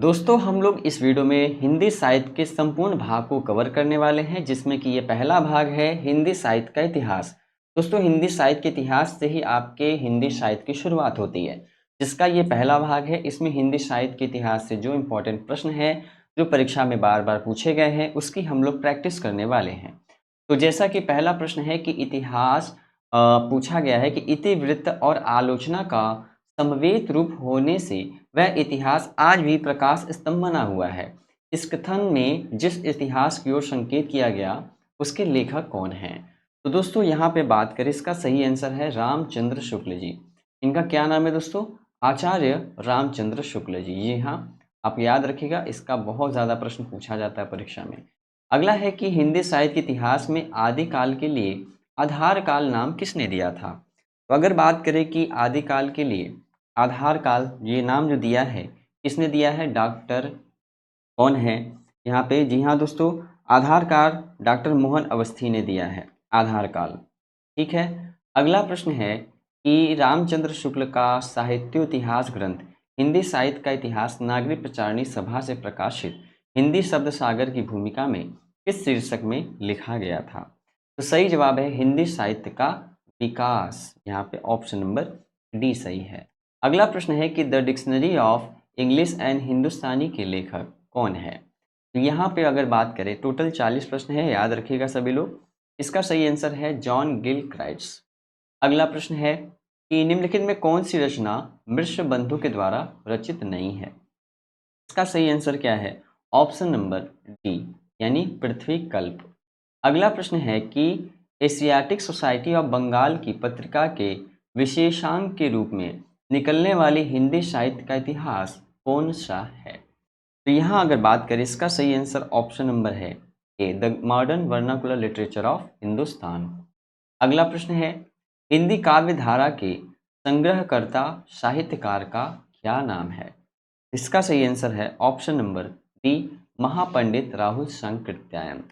दोस्तों हम लोग इस वीडियो में हिंदी साहित्य के संपूर्ण भाग को कवर करने वाले हैं, जिसमें कि ये पहला भाग है हिंदी साहित्य का इतिहास। दोस्तों हिंदी साहित्य के इतिहास से ही आपके हिंदी साहित्य की शुरुआत होती है, जिसका ये पहला भाग है। इसमें हिंदी साहित्य के इतिहास से जो इम्पोर्टेंट प्रश्न है, जो परीक्षा में बार बार पूछे गए हैं, उसकी हम लोग प्रैक्टिस करने वाले हैं। तो जैसा कि पहला प्रश्न है कि इतिहास पूछा गया है कि इतिवृत्त और आलोचना का समवेत रूप होने से वह इतिहास आज भी प्रकाश स्तंभ बना हुआ है। इस कथन में जिस इतिहास की ओर संकेत किया गया, उसके लेखक कौन हैं? तो दोस्तों यहाँ पे बात करें, इसका सही आंसर है रामचंद्र शुक्ल जी। इनका क्या नाम है दोस्तों? आचार्य रामचंद्र शुक्ल जी। जी हाँ, आप याद रखिएगा, इसका बहुत ज़्यादा प्रश्न पूछा जाता है परीक्षा में। अगला है कि हिंदी साहित्य के इतिहास में आदिकाल के लिए आधार काल नाम किसने दिया था? तो अगर बात करें कि आदिकाल के लिए आधार काल ये नाम जो दिया है, किसने दिया है? डॉक्टर कौन है यहाँ पे? जी हाँ दोस्तों, आधार काल डॉक्टर मोहन अवस्थी ने दिया है, आधार काल। ठीक है। अगला प्रश्न है कि रामचंद्र शुक्ल का साहित्योतिहास ग्रंथ हिंदी साहित्य का इतिहास नागरिक प्रचारणी सभा से प्रकाशित हिंदी शब्द सागर की भूमिका में किस शीर्षक में लिखा गया था? तो सही जवाब है हिंदी साहित्य का विकास। यहाँ पे ऑप्शन नंबर डी सही है। अगला प्रश्न है कि the dictionary of English and Hindustani के लेखक कौन है? तो यहाँ पे अगर बात करें, टोटल 40 प्रश्न है, याद रखिएगा सभी लोग। इसका सही आंसर है जॉन गिल क्राइट्स। अगला प्रश्न है कि निम्नलिखित में कौन सी रचना मिश्र बंधु के द्वारा रचित नहीं है? इसका सही आंसर क्या है? ऑप्शन नंबर डी, यानी पृथ्वी कल्प। अगला प्रश्न है कि एशियाटिक सोसाइटी ऑफ बंगाल की पत्रिका के विशेषांक के रूप में निकलने वाली हिंदी साहित्य का इतिहास कौन सा है? तो यहाँ अगर बात करें, इसका सही आंसर ऑप्शन नंबर है A, the modern vernacular literature of Hindustan. अगला प्रश्न है हिंदी काव्य धारा के संग्रहकर्ता साहित्यकार का क्या नाम है? इसका सही आंसर है option number D, Mahapandit Rahul Sankrityayan.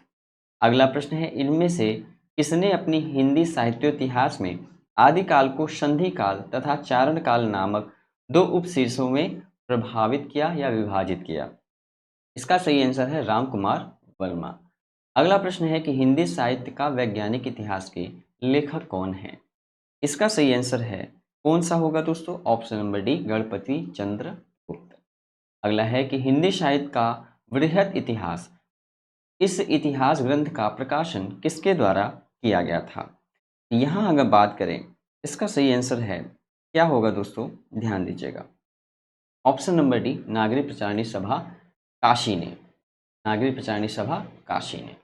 अगला प्रश्न है इनमें से किसने अपनी हिंदी साहित्योतिहास में आदिकाल को संधि काल तथा चारण काल नामक दो उपशीर्षों में प्रभावित किया या विभाजित किया? इसका सही आंसर है राम कुमार वर्मा। अगला प्रश्न है कि हिंदी साहित्य का वैज्ञानिक इतिहास के लेखक कौन है? इसका सही आंसर है, कौन सा होगा दोस्तों? ऑप्शन नंबर डी, गणपति चंद्र गुप्त। अगला है कि हिंदी साहित्य का वृहत इतिहास, इस इतिहास ग्रंथ का प्रकाशन किसके द्वारा किया गया था? यहाँ अगर बात करें, इसका सही आंसर है क्या होगा दोस्तों? ध्यान दीजिएगा, ऑप्शन नंबर डी, नागरिक प्रचारणी सभा काशी ने। नागरिक प्रचारणी सभा काशी ने।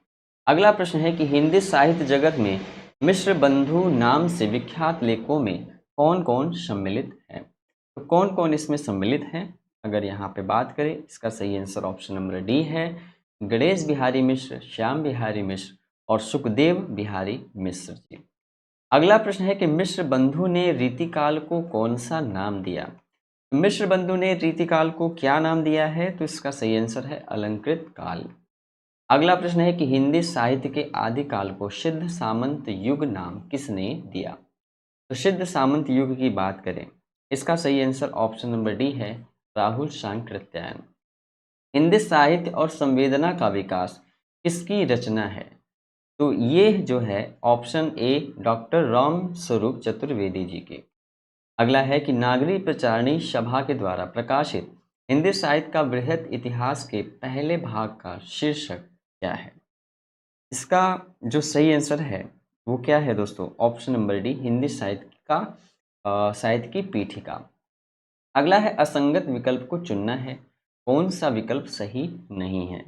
अगला प्रश्न है कि हिंदी साहित्य जगत में मिश्र बंधु नाम से विख्यात लेखकों में कौन कौन सम्मिलित है? तो कौन कौन इसमें सम्मिलित हैं? अगर यहाँ पे बात करें, इसका सही आंसर ऑप्शन नंबर डी है, गणेश बिहारी मिश्र, श्याम बिहारी मिश्र और सुखदेव बिहारी मिश्र जी। अगला प्रश्न है कि मिश्र बंधु ने रीतिकाल को कौन सा नाम दिया? मिश्र बंधु ने रीतिकाल को क्या नाम दिया है? तो इसका सही आंसर है अलंकृत काल। अगला प्रश्न है कि हिंदी साहित्य के आदिकाल को सिद्ध सामंत युग नाम किसने दिया? तो सिद्ध सामंत युग की बात करें, इसका सही आंसर ऑप्शन नंबर डी है, राहुल सांकृत्यायन। हिंदी साहित्य और संवेदना का विकास किसकी रचना है? तो ये जो है option A, doctor Ram Swaroop Chaturvedi ji के। अगला है कि नागरिक प्रचारणी सभा के द्वारा प्रकाशित हिंदी साहित्य का वृहत इतिहास के पहले भाग का शीर्षक क्या है? इसका जो सही आंसर है वो क्या है दोस्तों? ऑप्शन नंबर डी, हिंदी साहित्य का साहित्य की पीठिका। अगला है असंगत विकल्प को चुनना है, कौन सा विकल्प सही नहीं है?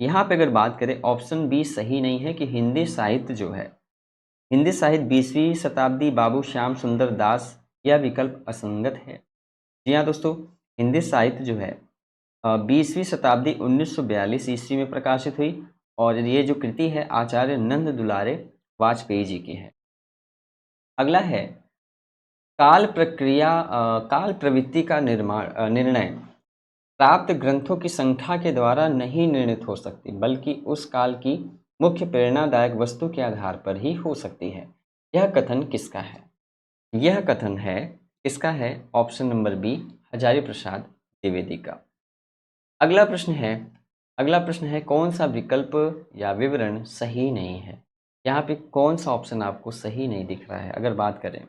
यहाँ पे अगर बात करें, ऑप्शन बी सही नहीं है कि हिंदी साहित्य जो है, हिंदी साहित्य 20वीं शताब्दी बाबू श्याम सुंदर दास, यह विकल्प असंगत है। जी हाँ दोस्तों, हिंदी साहित्य जो है 20वीं शताब्दी 1942 ईस्वी में प्रकाशित हुई और ये जो कृति है आचार्य नंद दुलारे वाजपेयी जी की है। अगला है काल प्रवृत्ति का निर्णय प्राप्त ग्रंथों की संख्या के द्वारा नहीं निर्णित हो सकती, बल्कि उस काल की मुख्य प्रेरणादायक वस्तु के आधार पर ही हो सकती है। यह कथन किसका है? यह कथन है, इसका है option number B, Hazari Prasad Dwivedi का। अगला प्रश्न है कौन सा विकल्प या विवरण सही नहीं है। यहाँ पे कौन सा ऑप्शन आपको सही नहीं दिख रहा है। अगर बात करें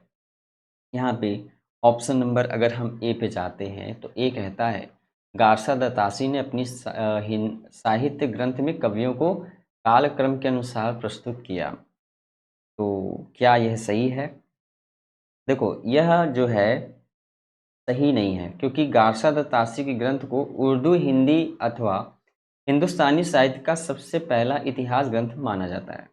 यहाँ पे ऑप्शन नंबर, अगर हम ए पे जाते हैं तो ए कहता है गारसा दत्तासी ने अपनी साहित्य ग्रंथ में कवियों को कालक्रम के अनुसार प्रस्तुत किया। तो क्या यह सही है? देखो, यह जो है सही नहीं है, क्योंकि गारसा दत्तासी के ग्रंथ को उर्दू, हिंदी अथवा हिंदुस्तानी साहित्य का सबसे पहला इतिहास ग्रंथ माना जाता है।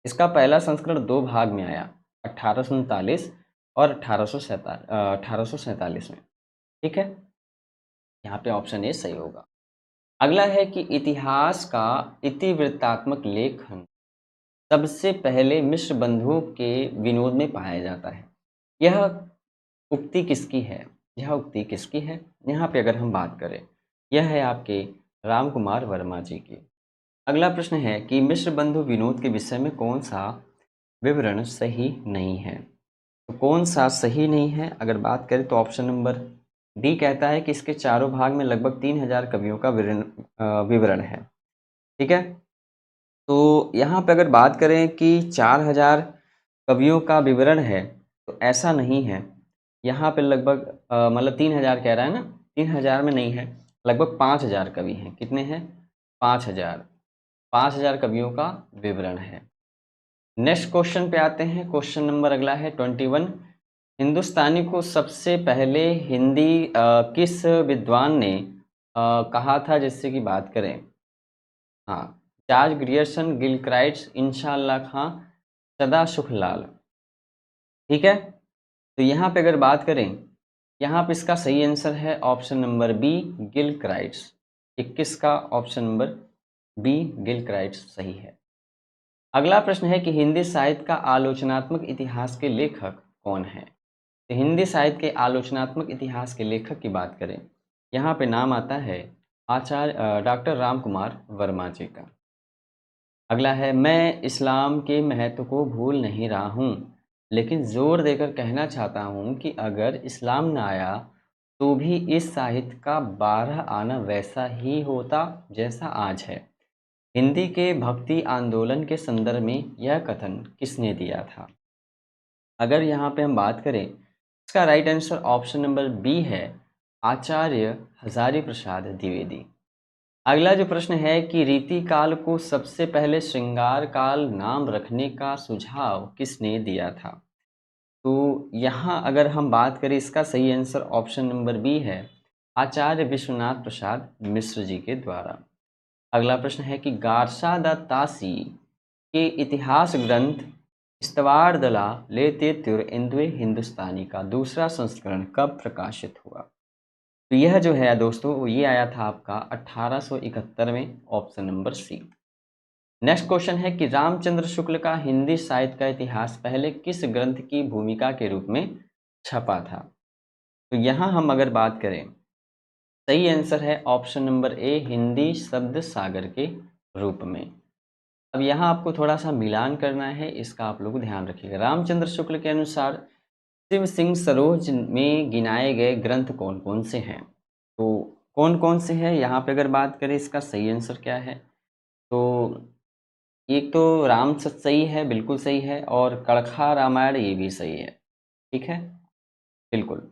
इसका पहला संस्करण 2 भाग में आया, 1839 और 1847 में। ठीक है, यहाँ पे ऑप्शन ए सही होगा। अगला है कि इतिहास का इतिवृत्तात्मक लेखन सबसे पहले मिश्र बंधुओं के विनोद में पाया जाता है। यह उक्ति किसकी है? यहाँ पे अगर हम बात करें, यह है आपके राम कुमार वर्मा जी की। अगला प्रश्न है कि मिश्र बंधु विनोद के विषय में कौन सा विवरण सही नहीं है। तो कौन सा सही नहीं है, अगर बात करें तो ऑप्शन नंबर डी कहता है कि इसके चारों भाग में लगभग 3000 कवियों का विवरण है। ठीक है, तो यहाँ पे अगर बात करें कि 4000 कवियों का विवरण है, तो ऐसा नहीं है। यहाँ पे लगभग मतलब 3000 कह रहा है ना, 3000 में नहीं है, लगभग 5000 कवि हैं। कितने हैं? 5000 कवियों का विवरण है। नेक्स्ट क्वेश्चन पे आते हैं। क्वेश्चन नंबर अगला है 21। हिंदुस्तानी को सबसे पहले हिंदी किस विद्वान ने कहा था, जिससे कि बात करें? हाँ, जॉर्ज ग्रियर्सन, गिलक्राइस्ट, इंशाअल्लाह खां, सदा सुखलाल। ठीक है, तो यहाँ पे अगर बात करें, यहाँ पे इसका सही आंसर है ऑप्शन नंबर बी, गिलक्राइस्ट। 21 का ऑप्शन नंबर बी, गिलक्राइस्ट सही है। अगला प्रश्न है कि हिंदी साहित्य का आलोचनात्मक इतिहास के लेखक कौन है। तो हिंदी साहित्य के आलोचनात्मक इतिहास के लेखक की बात करें, यहाँ पे नाम आता है आचार्य डॉक्टर राम कुमार वर्मा जी का। अगला है, मैं इस्लाम के महत्व को भूल नहीं रहा हूँ, लेकिन जोर देकर कहना चाहता हूँ कि अगर इस्लाम न आया तो भी इस साहित्य का 12 आना वैसा ही होता जैसा आज है। हिंदी के भक्ति आंदोलन के संदर्भ में यह कथन किसने दिया था? अगर यहाँ पे हम बात करें, इसका right answer option number B है, आचार्य हजारी प्रसाद द्विवेदी। अगला जो प्रश्न है कि रीति काल को सबसे पहले श्रृंगार काल नाम रखने का सुझाव किसने दिया था? तो यहाँ अगर हम बात करें, इसका सही आंसर ऑप्शन नंबर बी है, आचार्य विश्वनाथ प्रसाद मिश्र जी के द्वारा। अगला प्रश्न है कि गारसा द तासी के इतिहास ग्रंथ इस्तवारदला लेते त्युर इंदुए हिंदुस्तानी का दूसरा संस्करण कब प्रकाशित हुआ? तो यह जो है दोस्तों, ये आया था आपका 1871 में, option number C. Next question है कि रामचंद्र शुक्ल का हिंदी साहित्य का इतिहास पहले किस ग्रंथ की भूमिका के रूप में छपा था? तो यहाँ हम अगर बात करें, सही आंसर है ऑप्शन नंबर ए, हिंदी शब्द सागर के रूप में। अब यहाँ आपको थोड़ा सा मिलान करना है, इसका आप लोग ध्यान रखिएगा। रामचंद्र शुक्ल के अनुसार शिव सिंह सरोज में गिनाए गए ग्रंथ कौन कौन से हैं? तो कौन कौन से हैं, यहाँ पे अगर बात करें, इसका सही आंसर क्या है? तो एक तो राम सच सही है, बिल्कुल सही है, और कड़खा रामायण ये भी सही है। ठीक है, बिल्कुल।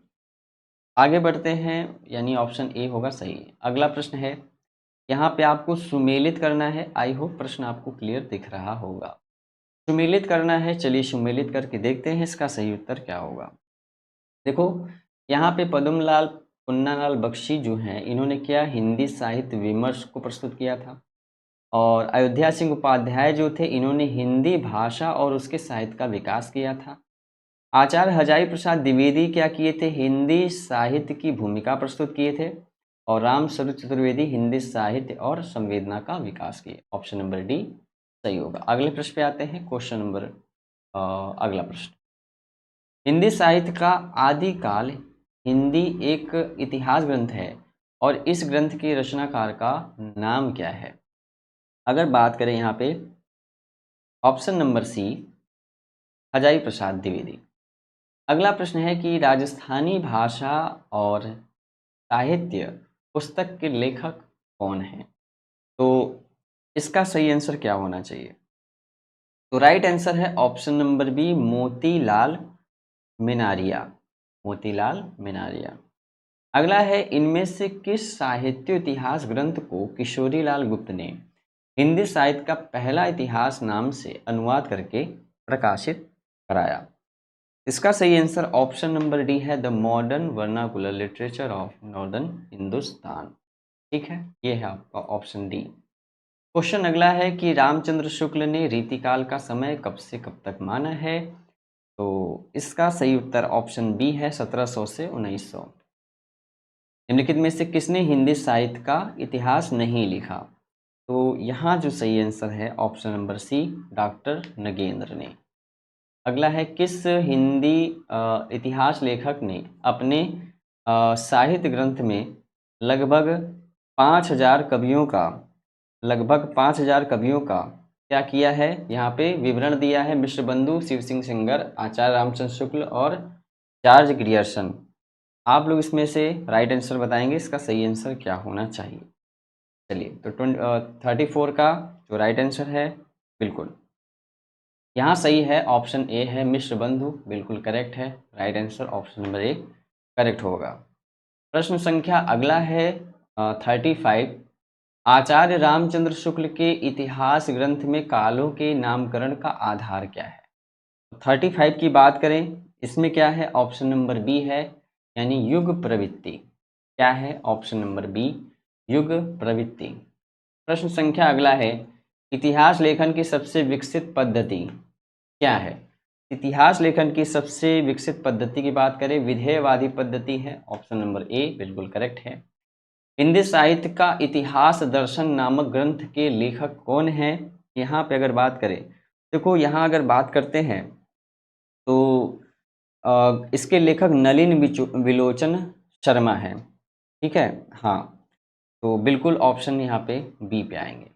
आगे बढ़ते हैं, यानी ऑप्शन ए होगा सही। अगला प्रश्न है, यहाँ पे आपको सुमेलित करना है। आई होप प्रश्न आपको क्लियर दिख रहा होगा। सुमेलित करना है, चलिए सुमेलित करके देखते हैं इसका सही उत्तर क्या होगा। देखो, यहाँ पे पद्मलाल पुन्नालाल बख्शी जो हैं, इन्होंने क्या हिंदी साहित्य विमर्श को प्रस्तुत किया था। और अयोध्या सिंह उपाध्याय जो थे, इन्होंने हिंदी भाषा और उसके साहित्य का विकास किया था। आचार्य हजारी प्रसाद द्विवेदी क्या किए थे? हिंदी साहित्य की भूमिका प्रस्तुत किए थे। और राम स्वरूप चतुर्वेदी हिंदी साहित्य और संवेदना का विकास किए। ऑप्शन नंबर डी सही होगा। अगले प्रश्न पे आते हैं, क्वेश्चन नंबर अगला प्रश्न, हिंदी साहित्य का आदिकाल हिंदी एक इतिहास ग्रंथ है और इस ग्रंथ के रचनाकार का नाम क्या है? अगर बात करें यहाँ पे, ऑप्शन नंबर सी, हजारी प्रसाद द्विवेदी। अगला प्रश्न है कि राजस्थानी भाषा और साहित्य पुस्तक के लेखक कौन है? तो इसका सही आंसर क्या होना चाहिए? तो राइट आंसर है option number B, Motilal Menaria. Motilal Menaria. अगला है, इनमें से किस साहित्य इतिहास ग्रंथ को किशोरीलाल गुप्त ने हिंदी साहित्य का पहला इतिहास नाम से अनुवाद करके प्रकाशित कराया? इसका सही आंसर ऑप्शन नंबर डी है, the modern vernacular literature of northern Hindustan. ठीक है, ये है आपका ऑप्शन डी। क्वेश्चन अगला है कि रामचंद्र शुक्ल ने रीतिकाल का समय कब से कब तक माना है? तो इसका सही उत्तर ऑप्शन बी है, 1700 से 1900। निम्नलिखित में से किसने हिंदी साहित्य का इतिहास नहीं लिखा? तो यहाँ जो सही आंसर है option number C, doctor Nagendra ने। अगला है, किस हिंदी इतिहास लेखक ने अपने साहित्य ग्रंथ में लगभग 5000 कवियों का क्या किया है? यहाँ पे विवरण दिया है, मिश्र बंधु, शिव सिंह सेंगर, आचार्य रामचंद्र शुक्ल और जॉर्ज ग्रियर्सन। आप लोग इसमें से राइट आंसर बताएंगे, इसका सही आंसर क्या होना चाहिए? चलिए, तो 34 का जो राइट आंसर है, बिल्कुल यहाँ सही है, ऑप्शन ए है, मिश्र बंधु, बिल्कुल करेक्ट है। Right answer option number A correct होगा। प्रश्न संख्या अगला है 35। आचार्य रामचंद्र शुक्ल के इतिहास ग्रंथ में कालों के नामकरण का आधार क्या है? 35 की बात करें, इसमें क्या है? ऑप्शन नंबर बी है, यानी युग प्रवृत्ति। क्या है? ऑप्शन नंबर बी, युग प्रवृत्ति। प्रश्न संख्या अगला है, इतिहास लेखन की सबसे विकसित पद्धति क्या है? इतिहास लेखन की सबसे विकसित पद्धति की बात करें, विधेयवादी पद्धति है। ऑप्शन नंबर ए बिल्कुल करेक्ट है। हिंदी साहित्य का इतिहास दर्शन नामक ग्रंथ के लेखक कौन है? यहाँ पे अगर बात करें, देखो यहाँ अगर बात करते हैं तो इसके लेखक नलिन विलोचन शर्मा है। ठीक है, हाँ, तो बिल्कुल ऑप्शन यहाँ पे बी पे आएंगे।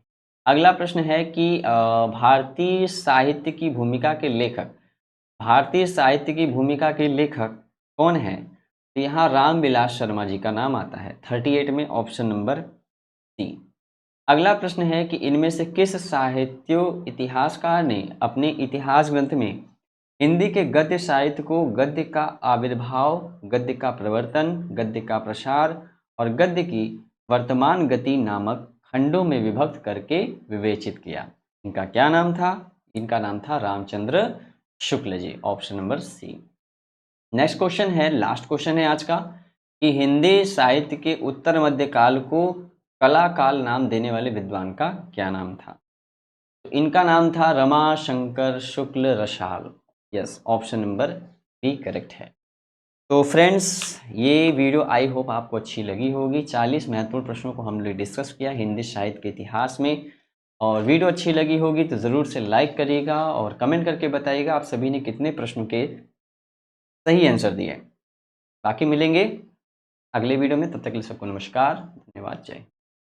अगला प्रश्न है कि भारतीय साहित्य की भूमिका के लेखक, भारतीय साहित्य की भूमिका के लेखक कौन है? तो यहाँ रामविलास शर्मा जी का नाम आता है 38 में, ऑप्शन नंबर सी। अगला प्रश्न है कि इनमें से किस साहित्य इतिहासकार ने अपने इतिहास ग्रंथ में हिंदी के गद्य साहित्य को गद्य का आविर्भाव, गद्य का प्रवर्तन, गद्य का प्रसार और गद्य की वर्तमान गति नामक खंडों में विभक्त करके विवेचित किया? इनका क्या नाम था? इनका नाम था Ramchandra Shukla ji, option number C. Next question है, लास्ट क्वेश्चन है आज का, कि हिंदी साहित्य के उत्तर मध्य काल को कला काल नाम देने वाले विद्वान का क्या नाम था? तो इनका नाम था Rama Shankar Shukla Rasal. Yes, option number B correct है। तो फ्रेंड्स, ये वीडियो आई होप आपको अच्छी लगी होगी। 40 महत्वपूर्ण प्रश्नों को हम लोग डिस्कस किया हिंदी साहित्य के इतिहास में, और वीडियो अच्छी लगी होगी तो ज़रूर से लाइक करिएगा और कमेंट करके बताइएगा आप सभी ने कितने प्रश्नों के सही आंसर दिए। बाकी मिलेंगे अगले वीडियो में, तब तक के लिए सबको नमस्कार, धन्यवाद, जय।